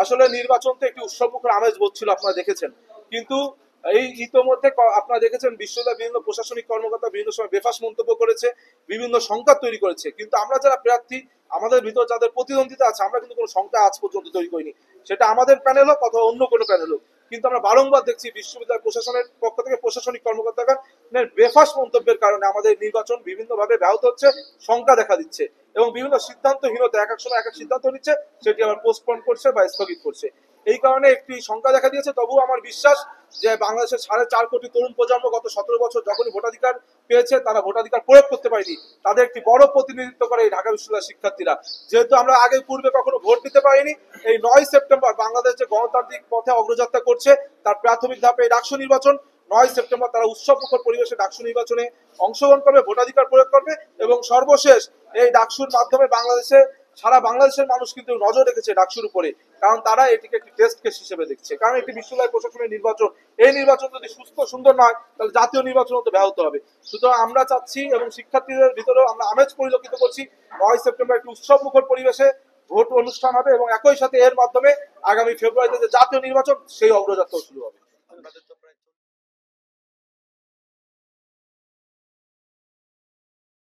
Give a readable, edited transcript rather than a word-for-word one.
আসলে নির্বাচন তো একটি উৎসবমুখর আমেজ বোধ ছিল, আপনারা দেখেছেন। কিন্তু এই ইতোমধ্যে আপনারা দেখেছেন বিশ্ববিদ্যালয়ের বিভিন্ন প্রশাসনিক কর্মকর্তা বিভিন্ন সময় বেফাস মন্তব্য করেছে, বিভিন্ন সংখ্যা তৈরি করেছে। কিন্তু আমরা যারা প্রার্থী, আমাদের ভিতর যাদের প্রতিদ্বন্দ্বিতা আছে, আমরা কিন্তু কোনো সংখ্যা আজ পর্যন্ত তৈরি করিনি, সেটা আমাদের প্যানেল হোক অথবা অন্য কোনো প্যানেল হোক। কিন্তু আমরা বারংবার দেখছি বিশ্ববিদ্যালয় প্রশাসনের পক্ষ থেকে প্রশাসনিক কর্মকর্তাগণ বেফাস মন্তব্যের কারণে আমাদের নির্বাচন বিভিন্নভাবে ব্যাহত হচ্ছে, সংখ্যা দেখা দিচ্ছে এবং বিভিন্ন সিদ্ধান্তহীনতা এক এক সময় এক এক সিদ্ধান্ত নিচ্ছে, সেটি আবার পোস্টপোন করছে বা স্থগিত করছে। এই কারণে একটি সংখ্যা দেখা দিয়েছে। তবুও আমার বিশ্বাস যে বাংলাদেশের 4.5 কোটি তরুণ প্রজন্ম গত 17 বছর যখনই ভোটাধিকার পেয়েছে, তারা ভোটাধিকার প্রয়োগ করতে পারেনি, তাদের একটি বড় প্রতিনিধিত্ব করে এই ঢাকা বিশ্ববিদ্যালয়ের শিক্ষার্থীরা। যেহেতু আমরা আগে পূর্বে কখনো ভোট দিতে পারিনি, এই 9 সেপ্টেম্বর বাংলাদেশ যে গণতান্ত্রিক পথে অগ্রযাত্রা করছে, তার প্রাথমিক ধাপে এই ডাকসু নির্বাচন। 9 সেপ্টেম্বর তারা উৎসবমুখর পরিবেশে ডাকসু নির্বাচনে অংশগ্রহণ করবে, ভোটাধিকার প্রয়োগ করবে এবং সর্বশেষ এই ডাকসুর মাধ্যমে সারা বাংলাদেশের মানুষ কিন্তু নজর রেখেছে ডাকসুর উপরে, কারণ তারা এটিকে একটি টেস্ট কেস হিসেবে দেখছে। কারণ একটি বিশ্ববিদ্যালয় প্রশাসনের নির্বাচন, এই নির্বাচন যদি সুস্থ সুন্দর নয়, তাহলে জাতীয় নির্বাচন তো ব্যাহত হবে। সুতরাং আমরা চাচ্ছি এবং শিক্ষার্থীদের ভিতরেও আমরা আমেজ পরিলক্ষিত করছি, 9 সেপ্টেম্বর একটি উৎসবমুখর পরিবেশে ভোট অনুষ্ঠান হবে এবং একই সাথে এর মাধ্যমে আগামী ফেব্রুয়ারিতে যে জাতীয় নির্বাচন, সেই অগ্রযাত্রা শুরু হবে।